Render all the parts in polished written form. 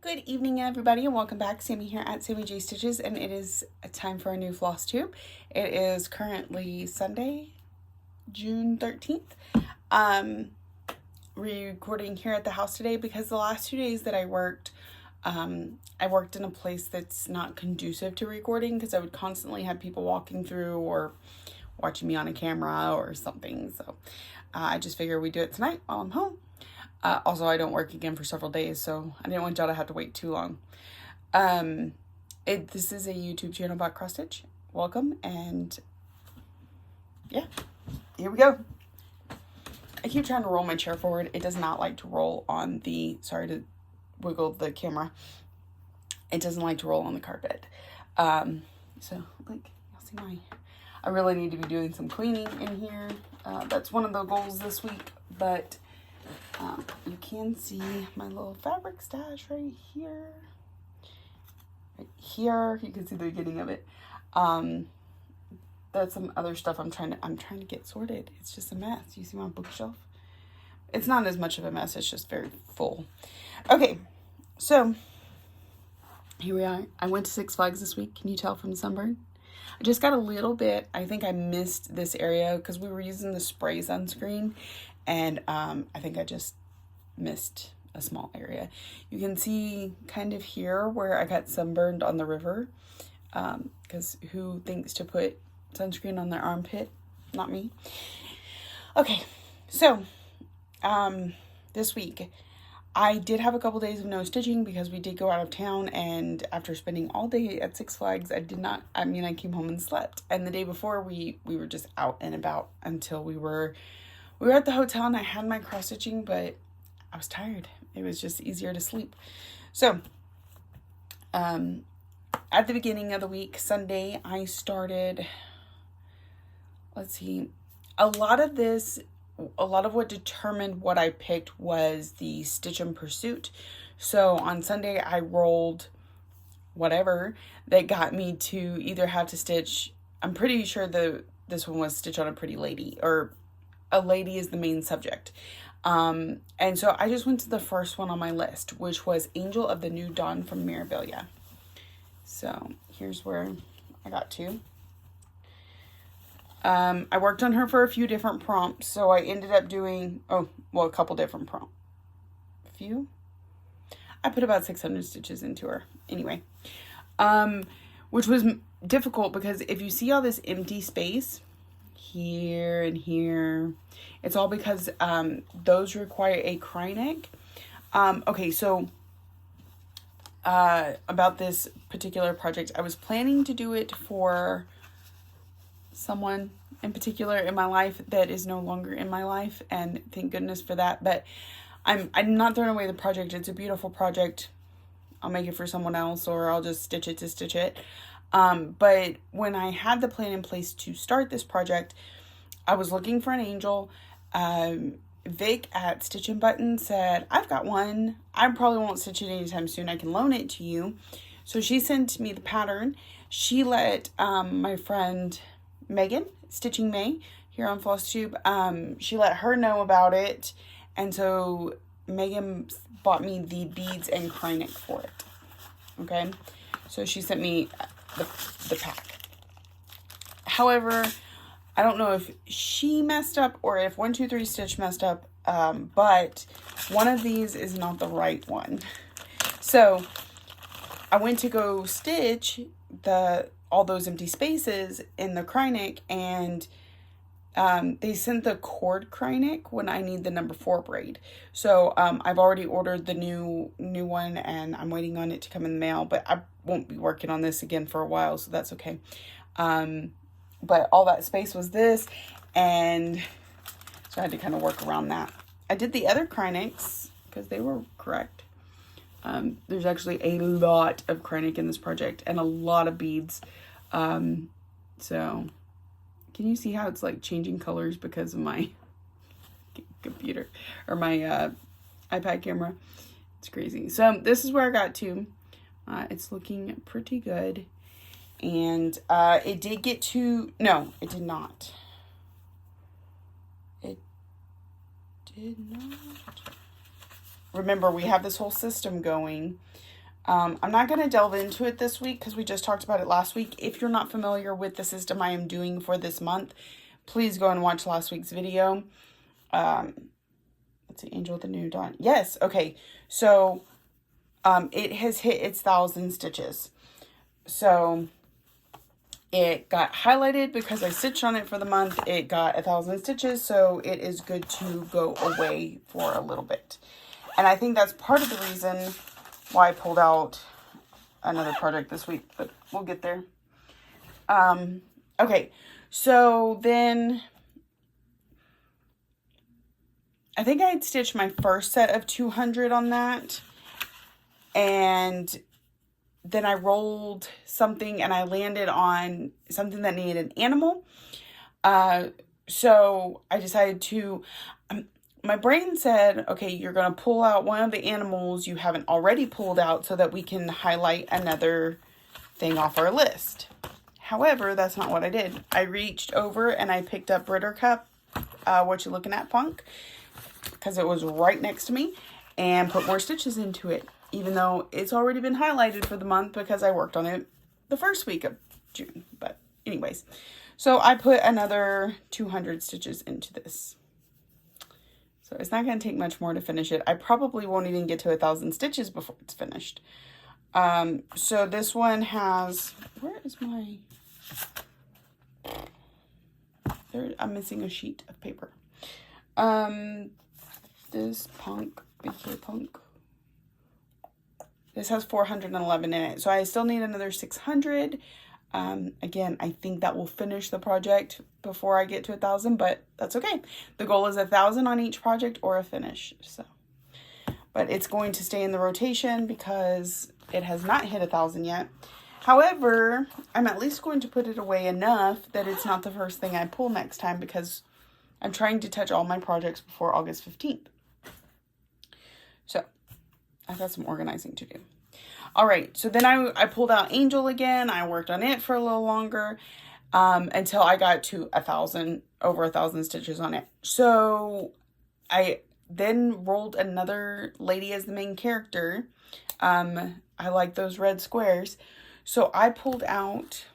Good evening, everybody, and welcome back. Sammy here at Sammy J Stitches, and it is time for a new floss tube. It is currently Sunday, June 13th. Recording here at the house today because the last 2 days that I worked in a place that's not conducive to recording because I would constantly have people walking through or watching me on a camera or something. So I just figured we'd do it tonight while I'm home. Also, I don't work again for several days, so I didn't want y'all to have to wait too long. This is a YouTube channel about cross stitch. Welcome, and yeah, here we go. I keep trying to roll my chair forward. It does not like to roll on the, sorry to wiggle the camera. It doesn't like to roll on the carpet. So, like, you'll see I really need to be doing some cleaning in here. That's one of the goals this week, but you can see my little fabric stash right here. Right here, you can see the beginning of it. That's some other stuff I'm trying to get sorted. It's just a mess. You see my bookshelf? It's not as much of a mess. It's just very full. Okay, so here we are. I went to Six Flags this week. Can you tell from the sunburn? I just got a little bit. I think I missed this area because we were using the spray sunscreen. And I think I just missed a small area. You can see kind of here where I got sunburned on the river. Because who thinks to put sunscreen on their armpit? Not me. Okay, so this week I did have a couple days of no stitching because we did go out of town, and after spending all day at Six Flags, I came home and slept. And the day before we were just out and about until we were at the hotel, and I had my cross stitching, but I was tired. It was just easier to sleep. So, at the beginning of the week, Sunday, I started, let's see, a lot of what determined what I picked was the Stitch in Pursuit. So on Sunday, I rolled whatever that got me to either have to stitch, I'm pretty sure this one was Stitch on a Pretty Lady, or a lady is the main subject. And so I just went to the first one on my list, which was Angel of the New Dawn from Mirabilia. So here's where I got to. I worked on her for a few different prompts, so I ended up doing, a couple different prompts. I put about 600 stitches into her. Anyway, which was difficult because if you see all this empty space here and here, it's all because those require a cry neck. Okay, so about this particular project, I was planning to do it for someone in particular in my life that is no longer in my life, and thank goodness for that. But I'm not throwing away the project. It's a beautiful project. I'll make it for someone else, or I'll just stitch it to stitch it. But when I had the plan in place to start this project, I was looking for an angel. Vic at Stitch and Button said, I've got one. I probably won't stitch it anytime soon. I can loan it to you. So she sent me the pattern. She let my friend Megan, Stitching May, here on FlossTube, she let her know about it. And so Megan bought me the beads and cry neck for it. Okay. So she sent me the pack. However, I don't know if she messed up or if 1-2-3 Stitch messed up, but one of these is not the right one. So I went to go stitch all those empty spaces in the cry neck, and they sent the cord cry neck when I need the number 4 braid. So I've already ordered the new one, and I'm waiting on it to come in the mail, but I won't be working on this again for a while, so that's okay. But all that space was this, and so I had to kind of work around that. I did the other cry necks because they were correct. There's actually a lot of cry neck in this project and a lot of beads. So can you see how it's like changing colors because of my computer or my iPad camera? It's crazy. So this is where I got to. It's looking pretty good. And it did get to, no, it did not. It did not. Remember, we have this whole system going I'm not going to delve into it this week because we just talked about it last week. If you're not familiar with the system I am doing for this month, please go and watch last week's video. Let's see, Angel of the New Dawn. Yes, okay. So, it has hit its 1,000 stitches. So, it got highlighted because I stitched on it for the month. It got 1,000 stitches, so it is good to go away for a little bit. And I think that's part of the reason why I pulled out another project this week, but we'll get there. Okay, so then I think I had stitched my first set of 200 on that, and then I rolled something and I landed on something that needed an animal. So I decided to, my brain said, okay, you're going to pull out one of the animals you haven't already pulled out so that we can highlight another thing off our list. However, that's not what I did. I reached over and I picked up Ritter Cup, What You Looking At Punk, because it was right next to me, and put more stitches into it, even though it's already been highlighted for the month because I worked on it the first week of June. But anyways, so I put another 200 stitches into this. So it's not going to take much more to finish it. I probably won't even get to 1,000 stitches before it's finished. So this one has, where is my, I'm missing a sheet of paper. This Punk, BK Punk, this has 411 in it. So I still need another 600. Again, I think that will finish the project before I get to 1,000, but that's okay. The goal is 1,000 on each project or a finish. So, but it's going to stay in the rotation because it has not hit 1,000 yet. However, I'm at least going to put it away enough that it's not the first thing I pull next time, because I'm trying to touch all my projects before August 15th. So I've got some organizing to do. All right, so then I pulled out Angel again. I worked on it for a little longer until I got to 1,000, over 1,000 stitches on it. So I then rolled another lady as the main character. I like those red squares. So I pulled out,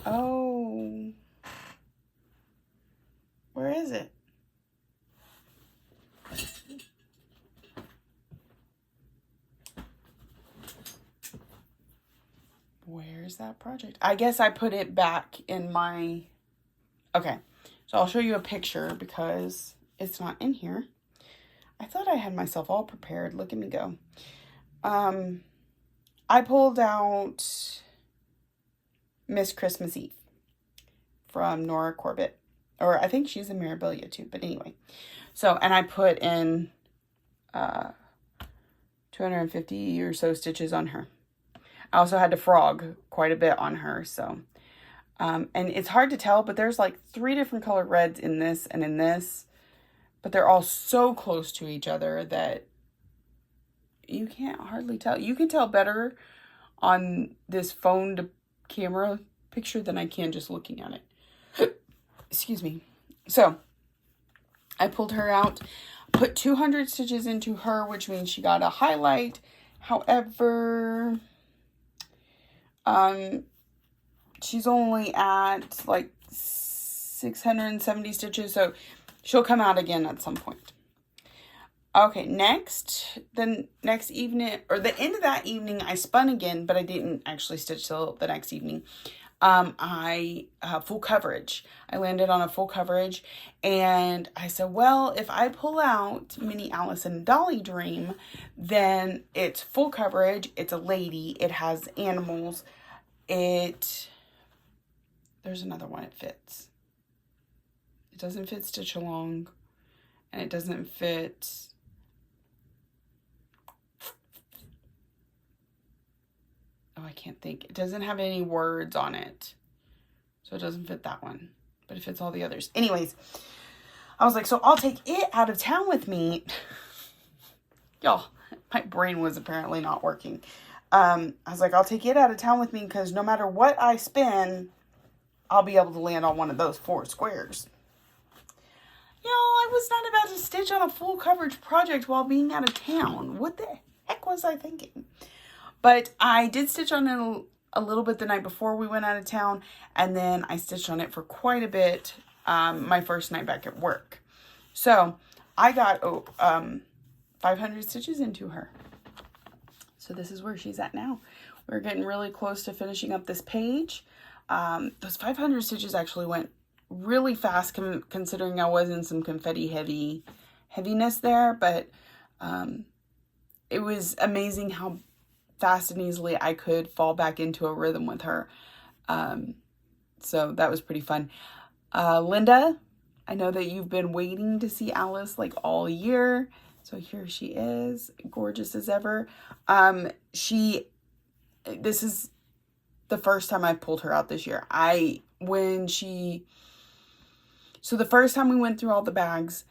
oh, where is it? Where's that project? I guess I put it back in my, okay. So I'll show you a picture because it's not in here. I thought I had myself all prepared. Look at me go. I pulled out Miss Christmas Eve from Nora Corbett. Or I think she's in Mirabilia too. But anyway. So, and I put in 250 or so stitches on her. I also had to frog quite a bit on her, so. And it's hard to tell, but there's like 3 different colored reds in this and in this. But they're all so close to each other that you can't hardly tell. You can tell better on this phone to camera picture than I can just looking at it. Excuse me. So, I pulled her out, put 200 stitches into her, which means she got a highlight. However, she's only at like 670 stitches, so she'll come out again at some point. Okay, next, the next evening, or the end of that evening, I spun again, but I didn't actually stitch till the next evening. Full coverage. I landed on a full coverage, and I said, well, if I pull out Minnie Alice and Dolly Dream, then it's full coverage, it's a lady, it has animals, there's another one it fits. It doesn't fit Stitch Along, and it doesn't fit, oh, I can't think. It doesn't have any words on it, so it doesn't fit that one, but it fits all the others. Anyways, I was like, so I'll take it out of town with me. Y'all, my brain was apparently not working. I was like, I'll take it out of town with me because no matter what I spin, I'll be able to land on one of those 4 squares. Y'all, I was not about to stitch on a full coverage project while being out of town. What the heck was I thinking? But I did stitch on it a little bit the night before we went out of town, and then I stitched on it for quite a bit my first night back at work. So I got 500 stitches into her. So this is where she's at now. We're getting really close to finishing up this page. Those 500 stitches actually went really fast considering I was in some confetti heaviness there, but it was amazing how fast and easily I could fall back into a rhythm with her. So that was pretty fun. Linda, I know that you've been waiting to see Alice like all year. So here she is, gorgeous as ever. This is the first time I've pulled her out this year. So the first time we went through all the bags,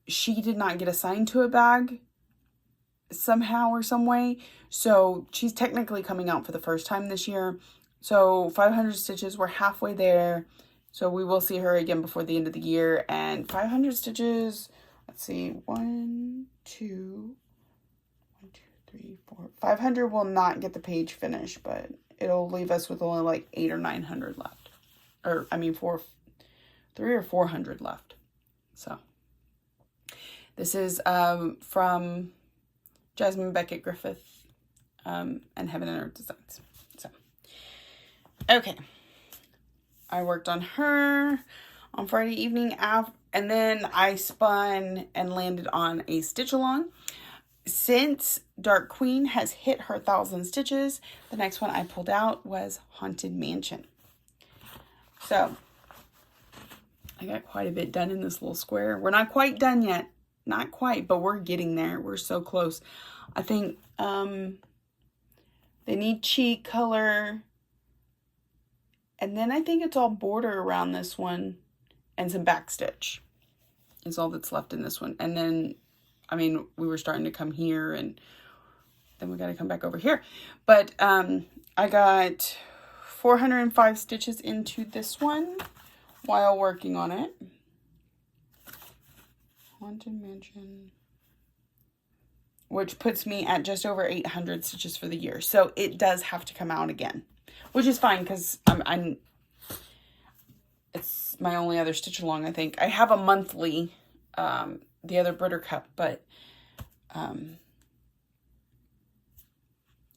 she did not get assigned to a bag somehow or some way. So she's technically coming out for the first time this year. So 500 stitches, we're halfway there. So we will see her again before the end of the year. And 500 stitches, let's see, 500 will not get the page finished, but it'll leave us with only like 800 or 900 left. Or, I mean, 300 or 400 left. So this is from Jasmine Beckett Griffith and Heaven and Earth Designs. So, okay. I worked on her on Friday evening, and then I spun and landed on a stitch-along. Since Dark Queen has hit her 1,000 stitches, the next one I pulled out was Haunted Mansion. So, I got quite a bit done in this little square. We're not quite done yet. Not quite, but we're getting there. We're so close. I think they need cheek color. And then I think it's all border around this one and some back stitch is all that's left in this one. And then, I mean, we were starting to come here and then we got to come back over here. But I got 405 stitches into this one while working on it. Haunted Mansion. Which puts me at just over 800 stitches for the year. So it does have to come out again. Which is fine because it's my only other stitch along, I think. I have a monthly, the other Buttercup, but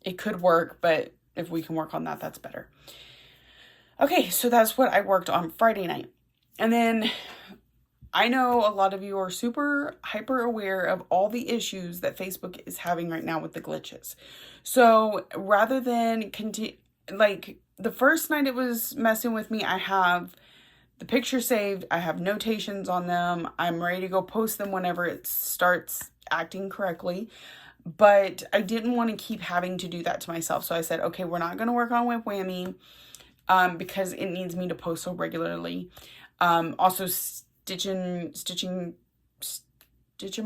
it could work, but if we can work on that, that's better. Okay, so that's what I worked on Friday night. And then I know a lot of you are super hyper aware of all the issues that Facebook is having right now with the glitches. So rather than continue, like the first night it was messing with me, I have the picture saved, I have notations on them, I'm ready to go post them whenever it starts acting correctly. But I didn't want to keep having to do that to myself. So I said, okay, we're not going to work on Whip Whammy because it needs me to post so regularly. Also Stitch 'em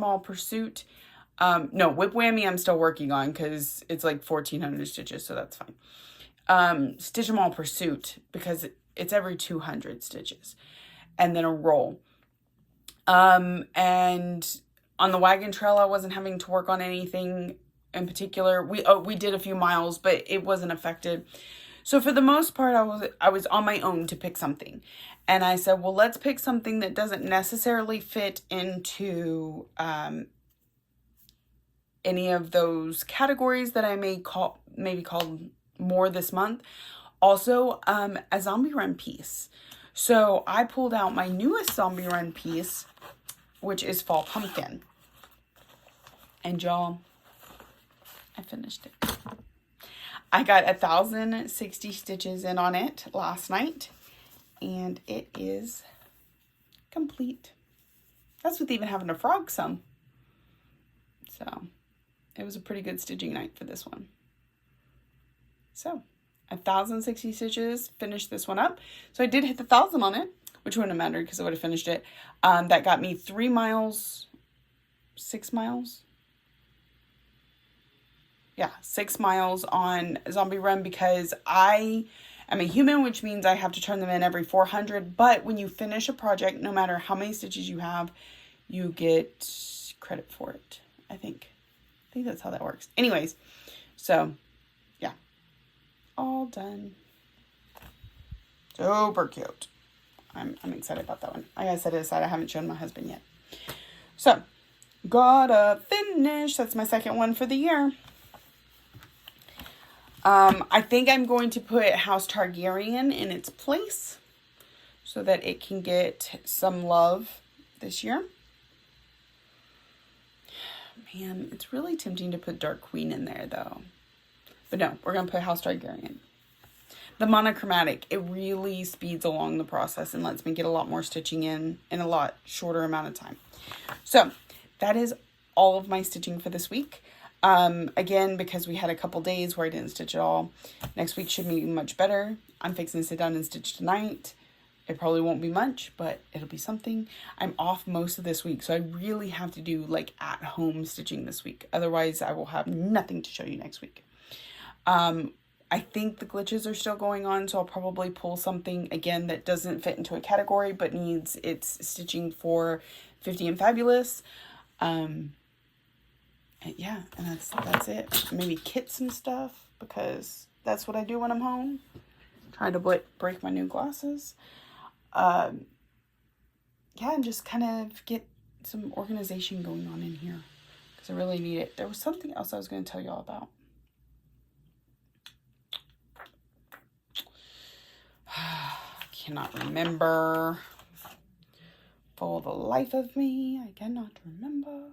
All Pursuit. No, Whip Whammy I'm still working on because it's like 1,400 stitches, so that's fine. Stitch 'em All Pursuit because it's every 200 stitches. And then a roll. And on the wagon trail, I wasn't having to work on anything in particular. We did a few miles, but it wasn't affected. So for the most part, I was on my own to pick something. And I said, well, let's pick something that doesn't necessarily fit into any of those categories that I maybe called more this month. Also, a zombie run piece. So I pulled out my newest zombie run piece, which is Fall Pumpkin. And y'all, I finished it. I got 1,060 stitches in on it last night. And it is complete. That's with even having to frog some. So, it was a pretty good stitching night for this one. So, 1,060 stitches, finished this one up. So I did hit the 1,000 on it, which wouldn't have mattered because I would have finished it. That got me 6 miles. Yeah, 6 miles on Zombie Run because I I'm a human, which means I have to turn them in every 400. But when you finish a project, no matter how many stitches you have, you get credit for it, I think. I think that's how that works. Anyways, so yeah, all done. Super cute. I'm excited about that one. I gotta set it aside. I haven't shown my husband yet. So, gotta finish. That's my second one for the year. I think I'm going to put House Targaryen in its place so that it can get some love this year. Man, it's really tempting to put Dark Queen in there, though. But no, we're going to put House Targaryen. The monochromatic, it really speeds along the process and lets me get a lot more stitching in a lot shorter amount of time. So, that is all of my stitching for this week. Again, because we had a couple days where I didn't stitch at all. Next week should be much better. I'm fixing to sit down and stitch tonight. It probably won't be much, but it'll be something. I'm off most of this week, so I really have to do like at-home stitching this week. Otherwise, I will have nothing to show you next week. I think the glitches are still going on, so I'll probably pull something, again, that doesn't fit into a category, but needs its stitching for 50 and Fabulous. Yeah, and that's it. Maybe kit some stuff, because that's what I do when I'm home. Trying to break my new glasses. Yeah, and just kind of get some organization going on in here, because I really need it. There was something else I was going to tell y'all about. Cannot remember. For the life of me, I cannot remember.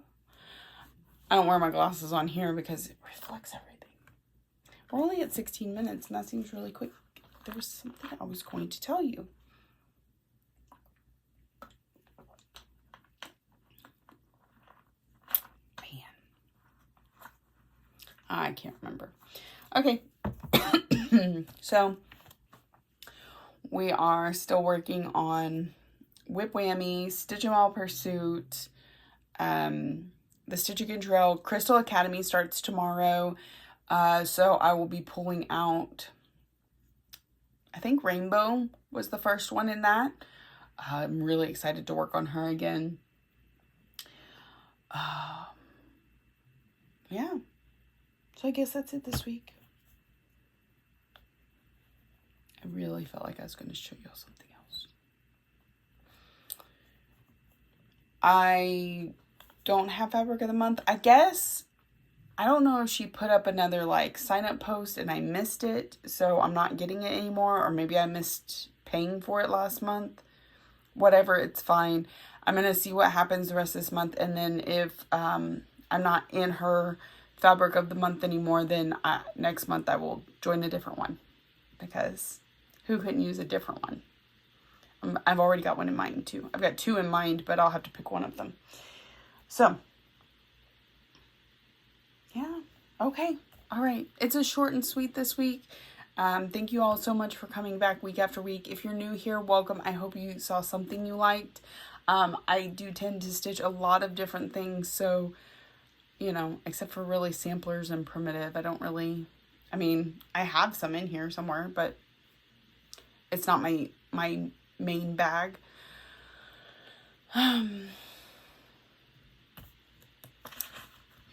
I don't wear my glasses on here because it reflects everything. We're only at 16 minutes, and that seems really quick. There was something I was going to tell you. Man. I can't remember. Okay. So, we are still working on Whip Whammy, Stitch 'em All Pursuit, the Stitch Again Trail. Crystal Academy starts tomorrow, so I will be pulling out, I think Rainbow was the first one in that. I'm really excited to work on her again. Yeah, so I guess that's it this week. I really felt like I was going to show y'all something else. I don't have Fabric of the Month. I guess, I don't know if she put up another like sign up post and I missed it, so I'm not getting it anymore, or maybe I missed paying for it last month. Whatever, it's fine. I'm going to see what happens the rest of this month, and then if I'm not in her Fabric of the Month anymore, then next month I will join a different one, because who couldn't use a different one? I've already got one in mind too. I've got two in mind, but I'll have to pick one of them. So, yeah. Okay. All right. It's a short and sweet this week. Thank you all so much for coming back week after week. If you're new here, welcome. I hope you saw something you liked. I do tend to stitch a lot of different things, so, you know, except for really samplers and primitive, I don't really, I mean, I have some in here somewhere, but it's not my main bag. Yeah,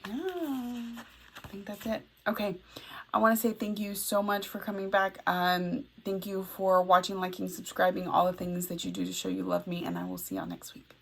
I think that's it. Okay, I want to say thank you so much for coming back. Thank you for watching, liking, subscribing, all the things that you do to show you love me, and I will see y'all next week.